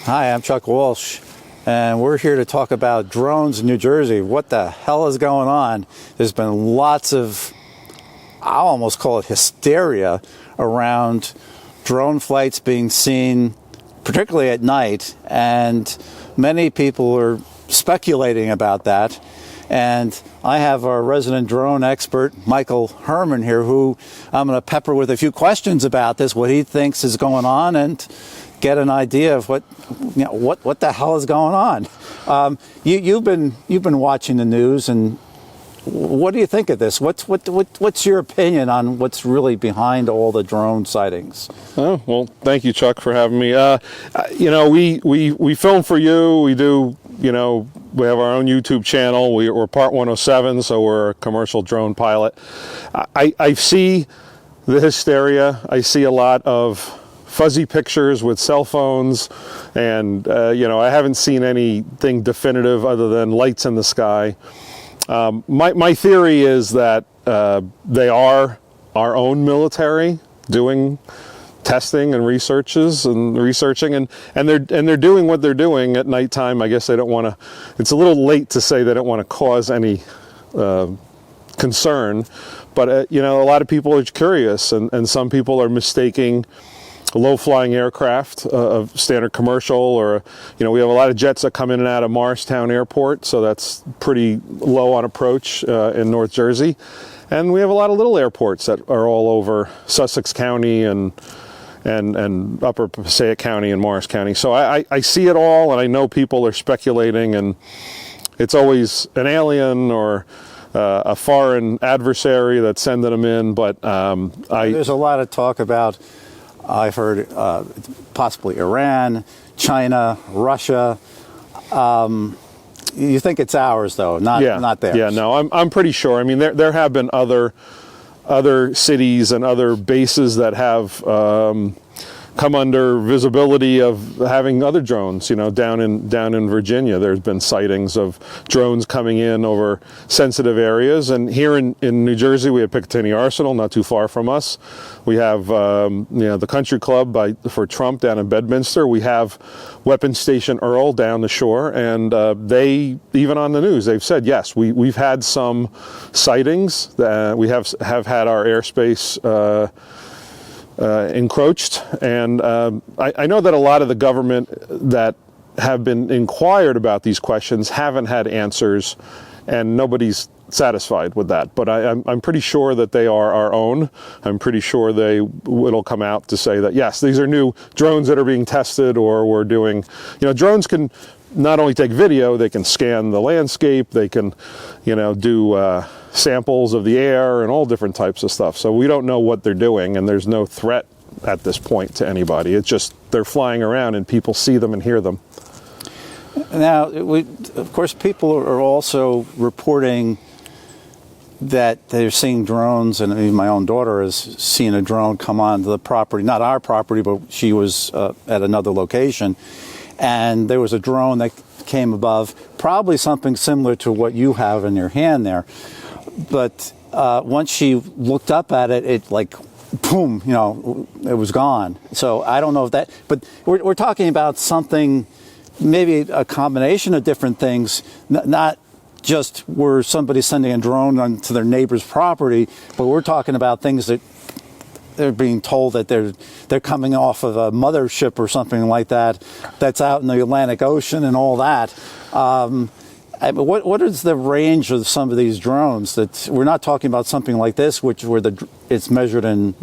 Hi, I'm Chuck Walsh, and we're here to talk about drones in New Jersey. What the hell is going on? There's been lots of, I'll almost call it hysteria, around drone flights being seen, particularly at night, and many people are speculating about that. And I have our resident drone expert, Michael Herrmann, here, who I'm going to pepper with a few questions about this, what he thinks is going on, and get an idea of what the hell is going on. You've been watching the news, and what do you think of this? What's your opinion on what's really behind all the drone sightings? Oh, well, thank you, Chuck, for having me. We film for you. We do, we have our own YouTube channel. We're Part 107, so we're a commercial drone pilot. I see the hysteria. I see a lot of fuzzy pictures with cell phones, and I haven't seen anything definitive other than lights in the sky. My theory is that they are our own military doing testing and researching, and they're doing what they're doing at nighttime. I guess they don't want to. It's a little late to say they don't want to cause any concern, but a lot of people are curious, and some people are mistaking low-flying aircraft of standard commercial, or we have a lot of jets that come in and out of Morristown Airport, so that's pretty low on approach in North Jersey, and we have a lot of little airports that are all over Sussex County and Upper Passaic County and Morris County. So I see it all, and I know people are speculating, and it's always an alien or a foreign adversary that's sending them in. But there's a lot of talk about, I've heard, possibly Iran, China, Russia. You think it's ours, though, not theirs? Yeah, no, I'm pretty sure. I mean, there have been other cities and other bases that have come under visibility of having other drones. Down in Virginia, there's been sightings of drones coming in over sensitive areas, and here in New Jersey, we have Picatinny Arsenal, not too far from us. We have the Country Club for Trump down in Bedminster. We have Weapons Station Earl down the shore, and they, even on the news, they've said, yes, we've had some sightings. We have had our airspace encroached, and I know that a lot of the government that have been inquired about these questions haven't had answers, and nobody's satisfied with that. But I'm pretty sure that they are our own. I'm pretty sure it'll come out to say that, yes, these are new drones that are being tested, or we're doing, drones can not only take video, they can scan the landscape, they can, do samples of the air and all different types of stuff. So we don't know what they're doing, and there's no threat at this point to anybody. It's just they're flying around and people see them and hear them. Now, of course, people are also reporting that they're seeing drones, and even my own daughter has seen a drone come onto the property, not our property, but she was at another location, and there was a drone that came above, probably something similar to what you have in your hand there. But once she looked up at it, it like, boom, it was gone. So I don't know if that, but we're talking about something, maybe a combination of different things, not just where somebody's sending a drone onto their neighbor's property, but we're talking about things that they're being told that they're coming off of a mothership or something like that, that's out in the Atlantic Ocean and all that. What is the range of some of these drones? That we're not talking about something like this, where it's measured in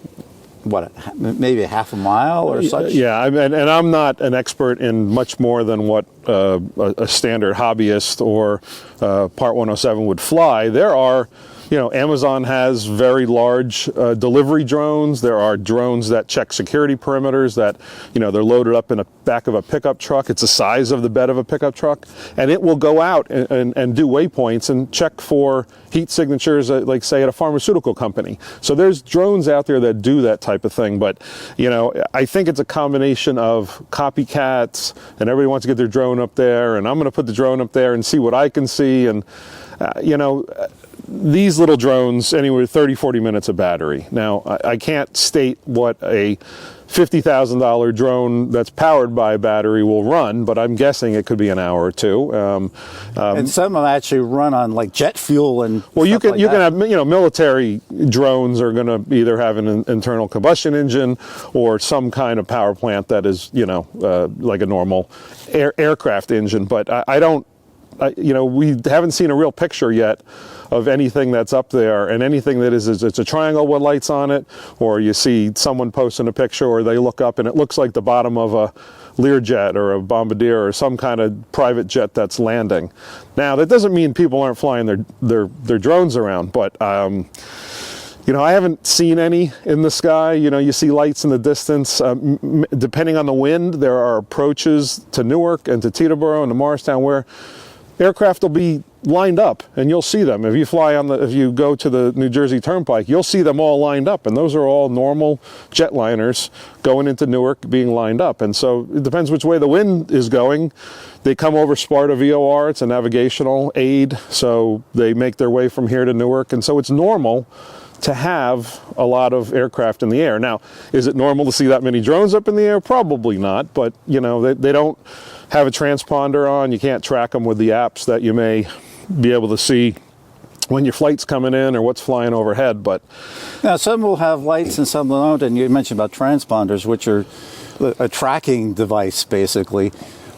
maybe half a mile or such? Yeah, and I'm not an expert in much more than what a standard hobbyist or Part 107 would fly. There are, Amazon has very large delivery drones. There are drones that check security perimeters that, they're loaded up in the back of a pickup truck. It's the size of the bed of a pickup truck. And it will go out and do waypoints and check for heat signatures, like say at a pharmaceutical company. So there's drones out there that do that type of thing. But, I think it's a combination of copycats, and everybody wants to get their drone up there, and I'm going to put the drone up there and see what I can see. And, these little drones, anywhere 30, 40 minutes of battery. Now, I can't state what a $50,000 drone that's powered by a battery will run, but I'm guessing it could be an hour or two. And some of them actually run on like jet fuel and well, you stuff can have, military drones are going to either have an internal combustion engine or some kind of power plant that is, like a normal aircraft engine. But we haven't seen a real picture yet of anything that's up there, and anything that it's a triangle with lights on it, or you see someone posting a picture, or they look up and it looks like the bottom of a Learjet or a Bombardier or some kind of private jet that's landing. Now, that doesn't mean people aren't flying their drones around, but I haven't seen any in the sky. You see lights in the distance. Depending on the wind, there are approaches to Newark and to Teterboro and to Morristown where aircraft will be lined up, and you'll see them. If you go to the New Jersey Turnpike, you'll see them all lined up, and those are all normal jetliners going into Newark being lined up. And so it depends which way the wind is going. They come over Sparta VOR, it's a navigational aid, so they make their way from here to Newark, and so it's normal to have a lot of aircraft in the air. Now, is it normal to see that many drones up in the air? Probably not, but they don't have a transponder on. You can't track them with the apps that you may be able to see when your flight's coming in or what's flying overhead. But now some will have lights and some don't, and you mentioned about transponders, which are a tracking device basically.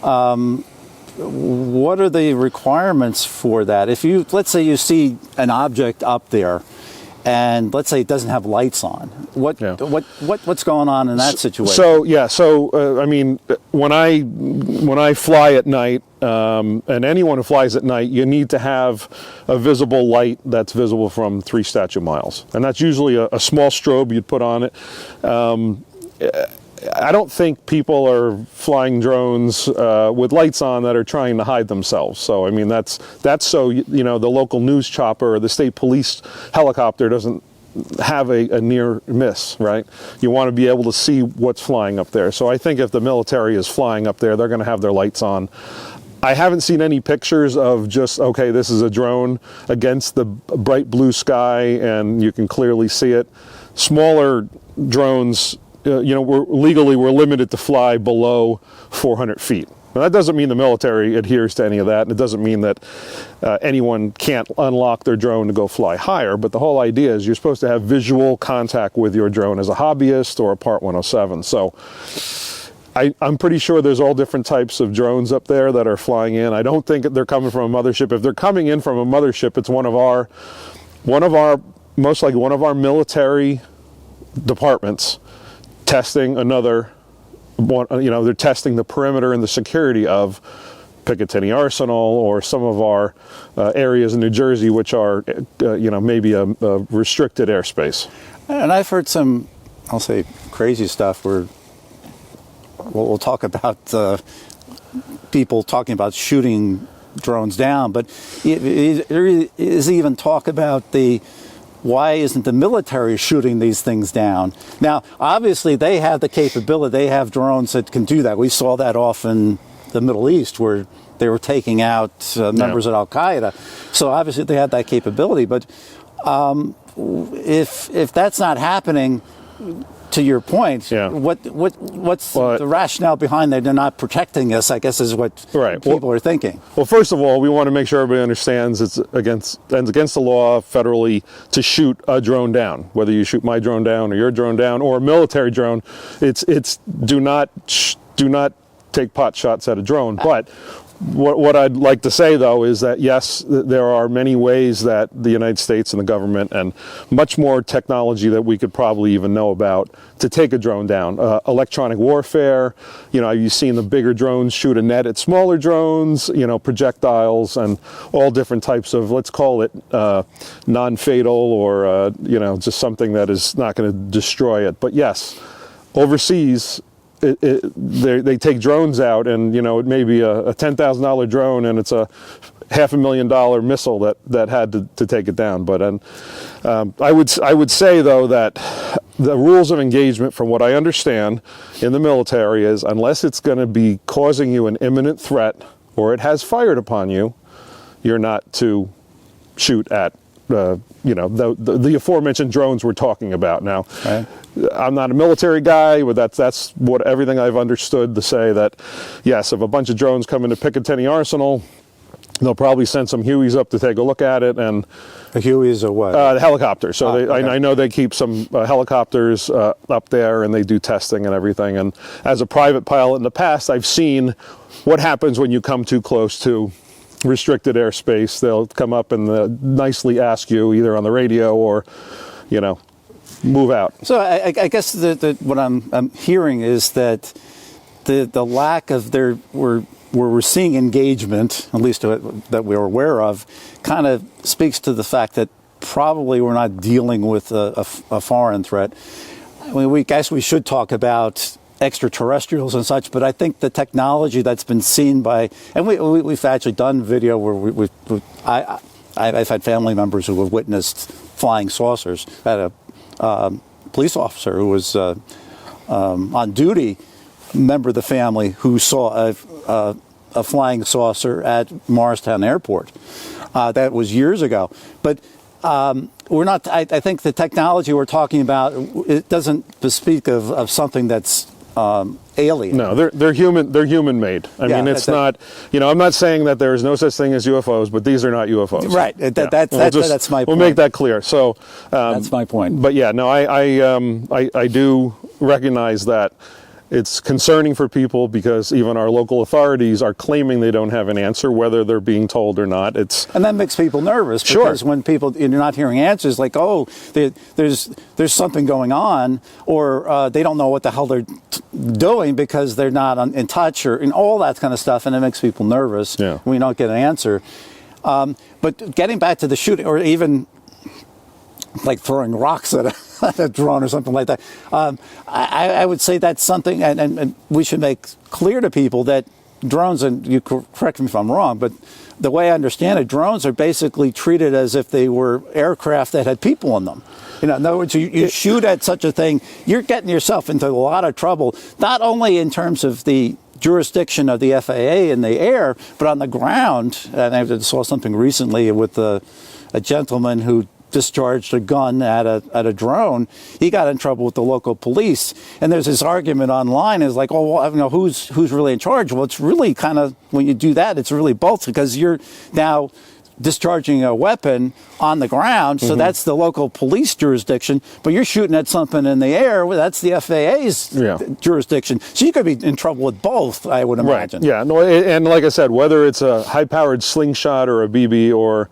What are the requirements for that? If let's say you see an object up there, and let's say it doesn't have lights on, what's going on in that situation? When I fly at night, and anyone who flies at night, you need to have a visible light that's visible from 3 statute miles, and that's usually a small strobe you'd put on it. I don't think people are flying drones with lights on that are trying to hide themselves. So, that's so, the local news chopper or the state police helicopter doesn't have a near miss, right? You want to be able to see what's flying up there. So I think if the military is flying up there, they're going to have their lights on. I haven't seen any pictures of just, okay, this is a drone against the bright blue sky and you can clearly see it. Smaller drones, we're limited to fly below 400 feet. Now, that doesn't mean the military adheres to any of that, and it doesn't mean that anyone can't unlock their drone to go fly higher, but the whole idea is you're supposed to have visual contact with your drone as a hobbyist or a Part 107. So I'm pretty sure there's all different types of drones up there that are flying in. I don't think they're coming from a mothership. If they're coming in from a mothership, it's most likely one of our military departments testing another one. They're testing the perimeter and the security of Picatinny Arsenal or some of our areas in New Jersey, which are, maybe a restricted airspace. And I've heard some, I'll say, crazy stuff where we'll talk about people talking about shooting drones down, but there is even talk about why isn't the military shooting these things down? Now, obviously, they have the capability. They have drones that can do that. We saw that off in the Middle East where they were taking out members of Al-Qaeda. So obviously, they have that capability. But if that's not happening, to your point, what's the rationale behind that? They're not protecting us, I guess, is what people are thinking. Well, first of all, we want to make sure everybody understands it's against the law federally to shoot a drone down. Whether you shoot my drone down or your drone down or a military drone, it's do not take pot shots at a drone. But what I'd like to say, though, is that, yes, there are many ways that the United States and the government and much more technology that we could probably even know about to take a drone down. Electronic warfare, you've seen the bigger drones shoot a net at smaller drones, projectiles and all different types of, let's call it non-fatal or, just something that is not going to destroy it. But yes, overseas, they take drones out, and it may be a $10,000 drone, and it's a $500,000 missile that had to take it down. But I would say, though, that the rules of engagement, from what I understand in the military, is unless it's going to be causing you an imminent threat or it has fired upon you, you're not to shoot at the aforementioned drones we're talking about. Now, Right. I'm not a military guy, but that's what everything I've understood to say that, yes, if a bunch of drones come into Picatinny Arsenal, they'll probably send some Hueys up to take a look at it. And A Huey is a what? the helicopters. So okay. I know they keep some helicopters up there, and they do testing and everything. And as a private pilot in the past, I've seen what happens when you come too close to restricted airspace. They'll come up and nicely ask you either on the radio or, move out. So I guess what I'm hearing is that the lack of where we're seeing engagement, at least that we're aware of, kind of speaks to the fact that probably we're not dealing with a foreign threat. I mean, we should talk about extraterrestrials and such, but I think the technology that's been seen by, and we've actually done video where I've had family members who have witnessed flying saucers. I had a police officer who was on duty, member of the family, who saw a flying saucer at Morristown Airport. That was years ago. But we're not. I think the technology we're talking about, it doesn't bespeak of something that's alien. No, they're human. They're human made. I mean, it's not. I'm not saying that there is no such thing as UFOs, but these are not UFOs. Right. That's my point. We'll make that clear. So that's my point. But yeah, no, I do recognize that it's concerning for people because even our local authorities are claiming they don't have an answer, whether they're being told or not. And that makes people nervous because when you're not hearing answers, like, oh, there's something going on, or they don't know what the hell they're doing because they're not in touch, or all that kind of stuff, and it makes people nervous when you don't get an answer. But getting back to the shooting, or even like throwing rocks at a drone or something like that. I would say that's something, and we should make clear to people that drones, and you correct me if I'm wrong, but the way I understand it, drones are basically treated as if they were aircraft that had people in them. In other words, you shoot at such a thing, you're getting yourself into a lot of trouble, not only in terms of the jurisdiction of the FAA in the air, but on the ground. And I saw something recently with a gentleman who discharged a gun at a drone. He got in trouble with the local police, and there's this argument online is like, oh, well, who's really in charge? Well, it's really kind of, when you do that, it's really both, because you're now discharging a weapon on the ground, so that's the local police jurisdiction, but you're shooting at something in the air, well, that's the FAA's jurisdiction. So you could be in trouble with both, I would imagine. Right. Yeah. No, and like I said, whether it's a high-powered slingshot or a BB or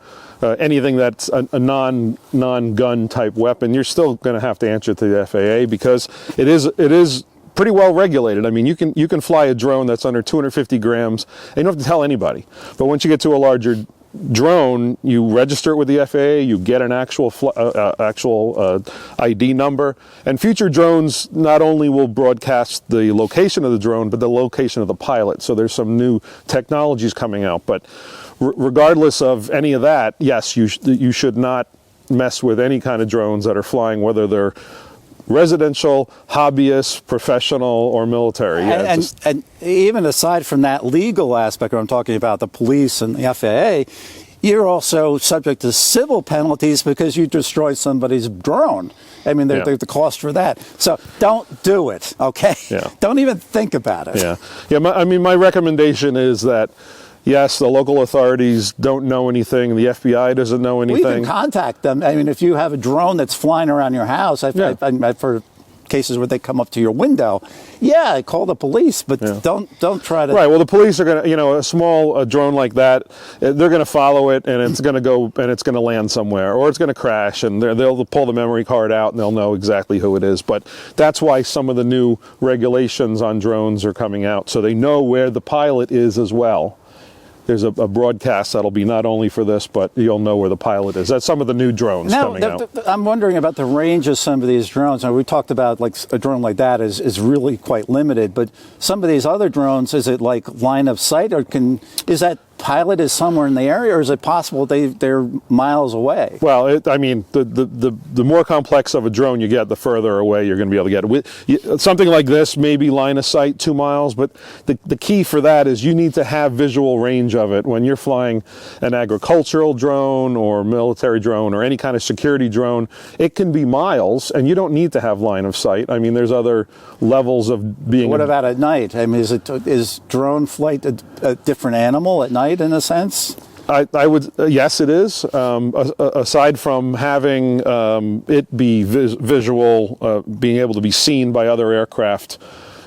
anything that's a non-gun type weapon, you're still going to have to answer to the FAA, because it is pretty well regulated. I mean, you can fly a drone that's under 250 grams, and you don't have to tell anybody. But once you get to a larger drone, you register it with the FAA, you get an actual ID number, and future drones not only will broadcast the location of the drone, but the location of the pilot. So there's some new technologies coming out. But regardless of any of that, yes, you should not mess with any kind of drones that are flying, whether they're residential, hobbyist, professional, or military. And even aside from that legal aspect, I'm talking about the police and the FAA, you're also subject to civil penalties because you destroyed somebody's drone. I mean, there's the cost for that. So don't do it, okay? Yeah. Don't even think about it. Yeah. My recommendation is that, yes, the local authorities don't know anything. The FBI doesn't know anything. We can contact them. I mean, if you have a drone that's flying around your house, I've heard cases where they come up to your window. Yeah, call the police, but don't try to. Right. Well, the police are going to, a small drone like that, they're going to follow it, and it's going to go and it's going to land somewhere, or it's going to crash, and they'll pull the memory card out and they'll know exactly who it is. But that's why some of the new regulations on drones are coming out, so they know where the pilot is as well. There's a broadcast that'll be not only for this, but you'll know where the pilot is. That's some of the new drones coming out. I'm wondering about the range of some of these drones. Now, we talked about like a drone like that is really quite limited, but some of these other drones, is it like line of sight, or is that pilot is somewhere in the area, or is it possible they're miles away? Well, I mean, the more complex of a drone you get, the further away you're going to be able to get. Something like this, maybe line of sight 2 miles, but the key for that is you need to have visual range of it. When you're flying an agricultural drone or military drone or any kind of security drone, it can be miles, and you don't need to have line of sight. I mean, there's other levels of being... What about at night? I mean, is drone flight a different animal at night in a sense? I would, yes, it is. Aside from having it be visual, being able to be seen by other aircraft,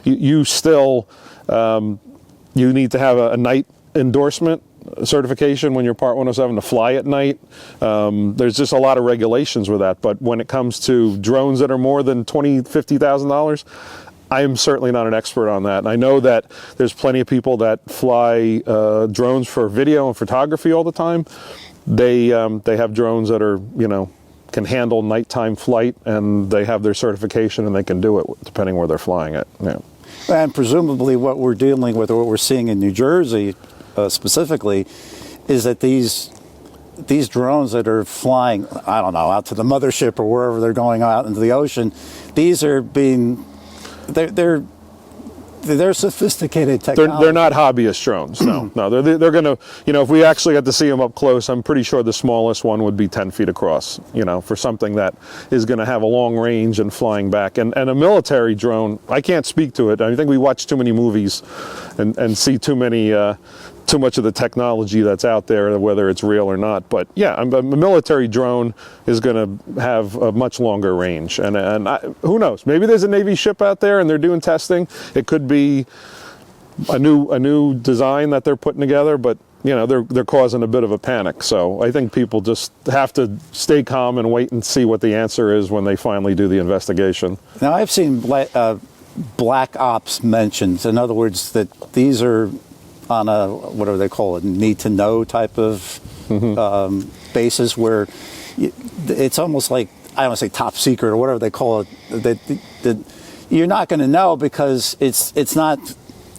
you still, you need to have a night endorsement certification when you're Part 107 to fly at night. There's just a lot of regulations with that. But when it comes to drones that are more than $20,000, $50,000, I am certainly not an expert on that. And I know that there's plenty of people that fly drones for video and photography all the time. They have drones that are, can handle nighttime flight, and they have their certification, and they can do it depending where they're flying it. Yeah. And presumably what we're dealing with, or what we're seeing in New Jersey specifically, is that these drones that are flying, I don't know, out to the mothership or wherever they're going out into the ocean, these are being... They're sophisticated technology. They're not hobbyist drones. No, no. They're going to, if we actually got to see them up close, I'm pretty sure the smallest one would be 10 feet across. For something that is going to have a long range and flying back. And a military drone, I can't speak to it. I think we watch too many movies and see too much of the technology that's out there, whether it's real or not. But yeah, a military drone is going to have a much longer range. And who knows? Maybe there's a Navy ship out there and they're doing testing. It could be a new design that they're putting together, but they're causing a bit of a panic. So I think people just have to stay calm and wait and see what the answer is when they finally do the investigation. Now, I've seen black ops mentioned. In other words, that these are on a, what do they call it, need-to-know type of basis, where it's almost like, I don't want to say top secret or whatever they call it, that you're not going to know because it's not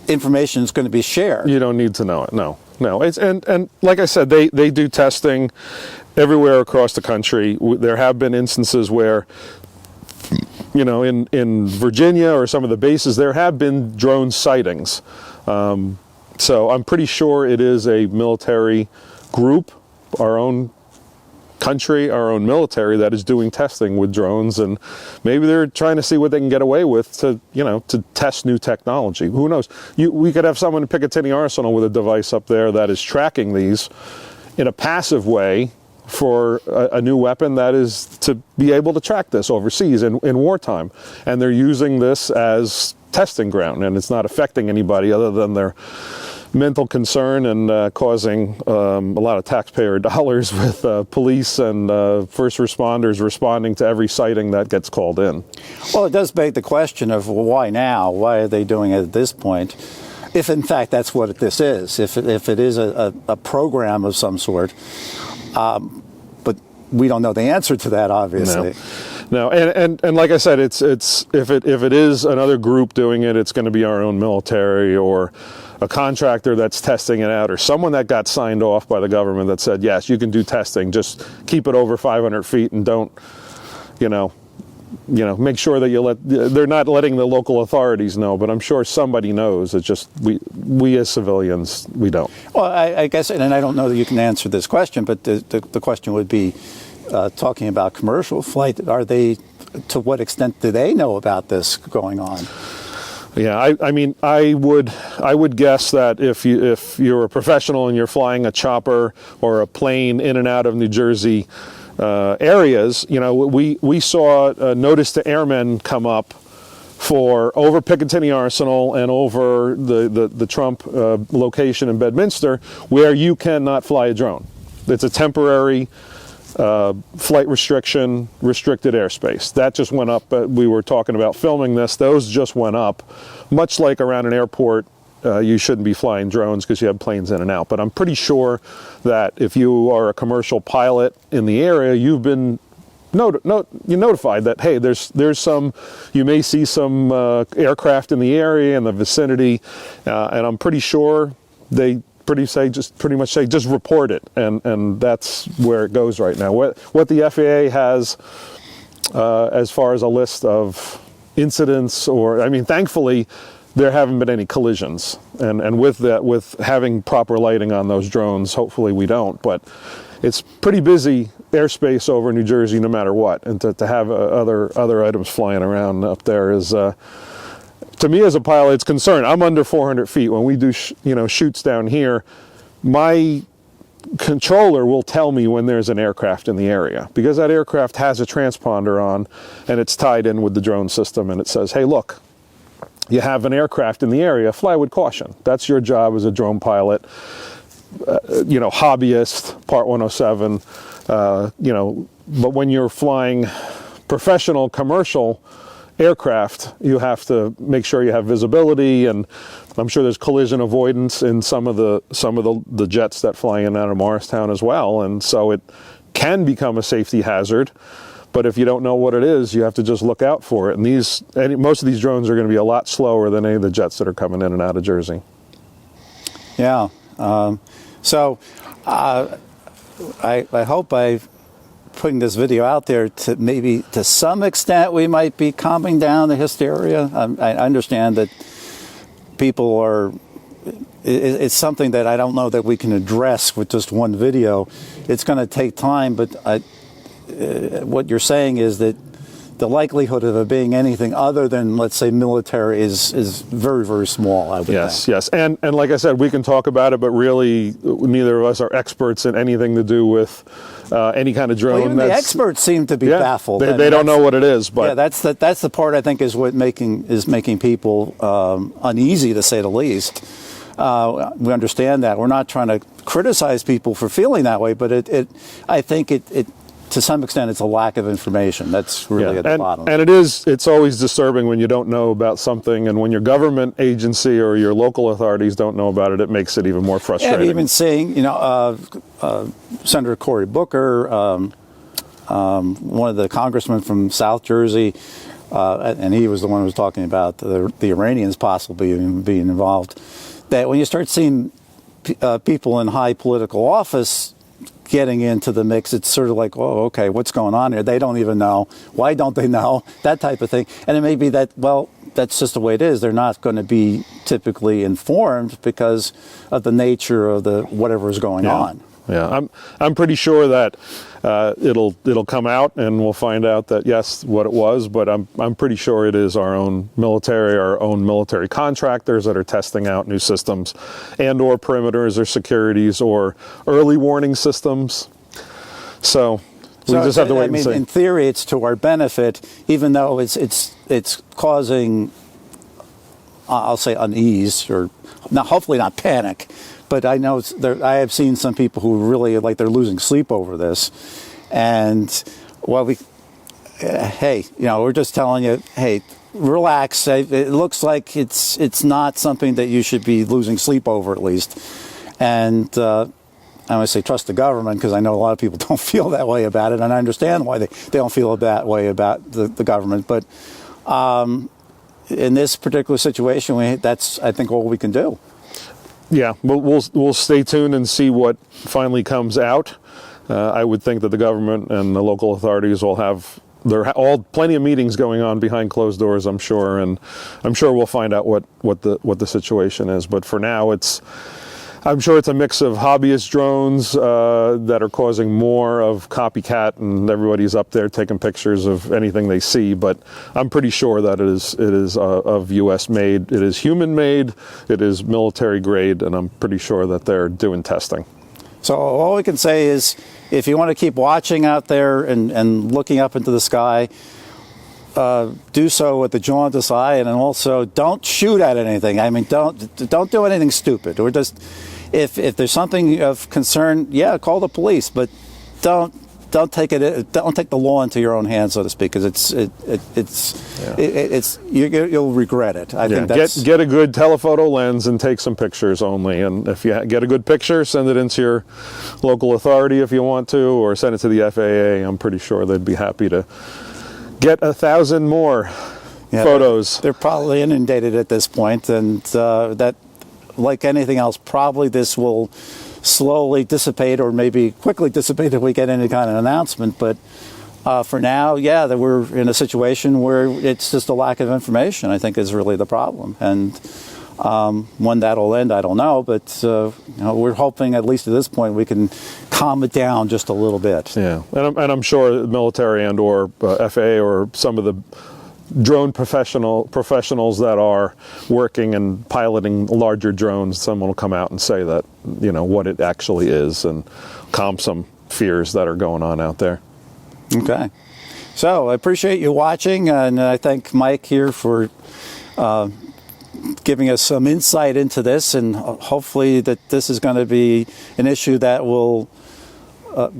information that's going to be shared. You don't need to know it, no. And like I said, they do testing everywhere across the country. There have been instances where, in Virginia or some of the bases, there have been drone sightings. So I'm pretty sure it is a military group, our own country, our own military, that is doing testing with drones, and maybe they're trying to see what they can get away with to test new technology. Who knows? We could have someone in Picatinny Arsenal with a device up there that is tracking these in a passive way for a new weapon that is to be able to track this overseas in wartime. And they're using this as testing ground, and it's not affecting anybody other than their mental concern and causing a lot of taxpayer dollars with police and first responders responding to every sighting that gets called in. Well, it does beg the question of, well, why now? Why are they doing it at this point? If in fact that's what this is, if it is a program of some sort. But we don't know the answer to that, obviously. No, and like I said, it's if it is another group doing it, it's going to be our own military or a contractor that's testing it out, or someone that got signed off by the government that said, yes, you can do testing, just keep it over 500 feet and don't, make sure that they're not letting the local authorities know, but I'm sure somebody knows. It's just we as civilians, we don't. Well, I guess, and I don't know that you can answer this question, but the question would be, talking about commercial flight, to what extent do they know about this going on? Yeah, I mean, I would guess that if you're a professional and you're flying a chopper or a plane in and out of New Jersey areas, we saw a notice to airmen come up for over Picatinny Arsenal and over the Trump location in Bedminster, where you cannot fly a drone. It's a temporary flight restriction, restricted airspace. That just went up. We were talking about filming this. Those just went up. Much like around an airport, you shouldn't be flying drones because you have planes in and out. But I'm pretty sure that if you are a commercial pilot in the area, you've been you're notified that, hey, you may see some aircraft in the area, in the vicinity, and I'm pretty sure they pretty much say just report it, and that's where it goes right now. What the FAA has as far as a list of incidents, or I mean, thankfully there haven't been any collisions, and with that, with having proper lighting on those drones, hopefully we don't. But it's pretty busy airspace over New Jersey no matter what, and to have other items flying around up there is, to me as a pilot, it's concern. I'm under 400 feet. When we do shoots down here, my controller will tell me when there's an aircraft in the area, because that aircraft has a transponder on and it's tied in with the drone system, and it says, hey, look, you have an aircraft in the area, fly with caution. That's your job as a drone pilot, hobbyist, Part 107, but when you're flying professional commercial aircraft, you have to make sure you have visibility, and I'm sure there's collision avoidance in some of the jets that fly in and out of Morristown as well, and so it can become a safety hazard. But if you don't know what it is, you have to just look out for it. And most of these drones are going to be a lot slower than any of the jets that are coming in and out of Jersey. Yeah. So I hope by putting this video out there, to maybe to some extent we might be calming down the hysteria. I understand that people are, it's something that I don't know that we can address with just one video. It's going to take time, but what you're saying is that the likelihood of it being anything other than, let's say, military is very, very small, I would think. Yes. And like I said, we can talk about it, but really neither of us are experts in anything to do with any kind of drone. Well, even the experts seem to be baffled. They don't know what it is. But yeah, that's the part I think is what making people uneasy, to say the least. We understand that. We're not trying to criticize people for feeling that way, but I think it to some extent, it's a lack of information. That's really at the bottom. And it's always disturbing when you don't know about something, and when your government agency or your local authorities don't know about it, it makes it even more frustrating. Yeah, even seeing, Senator Cory Booker, one of the congressmen from South Jersey, and he was the one who was talking about the Iranians possibly being involved, that when you start seeing people in high political office getting into the mix, it's sort of like, oh, okay, what's going on here? They don't even know. Why don't they know? That type of thing. And it may be that, well, that's just the way it is. They're not going to be typically informed because of the nature of the whatever is going on. Yeah, I'm pretty sure that it'll come out, and we'll find out that yes, what it was. But I'm pretty sure it is our own military contractors that are testing out new systems, and/or perimeters or securities or early warning systems. So we just have to wait and see. In theory, it's to our benefit, even though it's causing, I'll say, unease, or hopefully not panic. But I know I have seen some people who really they're losing sleep over this, and we're just telling you, hey, relax. It looks like it's not something that you should be losing sleep over, at least. And I would say trust the government, because I know a lot of people don't feel that way about it, and I understand why they don't feel that way about the government. But in this particular situation, that's I think all we can do. Yeah, we'll stay tuned and see what finally comes out. I would think that the government and the local authorities will have plenty of meetings going on behind closed doors, I'm sure, and I'm sure we'll find out what the situation is. But for now, I'm sure it's a mix of hobbyist drones that are causing more of copycat, and everybody's up there taking pictures of anything they see. But I'm pretty sure that it is of U.S. made, it is human made, it is military grade, and I'm pretty sure that they're doing testing. So all we can say is, if you want to keep watching out there and looking up into the sky, do so with the jaundiced eye, and then also don't shoot at anything. I mean, don't do anything stupid, or just if there's something of concern, call the police, but don't take the law into your own hands, so to speak, because you'll regret it. I think that's get a good telephoto lens and take some pictures only. And if you get a good picture, send it into your local authority if you want to, or send it to the FAA. I'm pretty sure they'd be happy to get 1,000 more photos. They're probably inundated at this point, and that like anything else, probably this will slowly dissipate or maybe quickly dissipate if we get any kind of announcement. But for now, yeah, that we're in a situation where it's just a lack of information, I think, is really the problem. And when that'll end, I don't know. But we're hoping, at least at this point, we can calm it down just a little bit. Yeah, and I'm sure the military and or FAA or some of the drone professionals that are working and piloting larger drones, someone will come out and say that, what it actually is and calm some fears that are going on out there. Okay. So I appreciate you watching, and I thank Mike here for giving us some insight into this, and hopefully that this is going to be an issue that will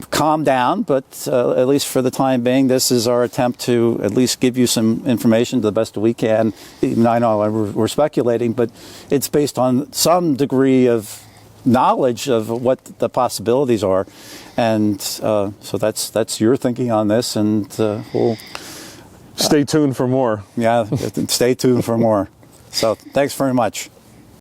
calm down, but at least for the time being, this is our attempt to at least give you some information to the best we can. Even I know we're speculating, but it's based on some degree of knowledge of what the possibilities are. And so that's your thinking on this, and we'll stay tuned for more. Yeah, stay tuned for more. So thanks very much.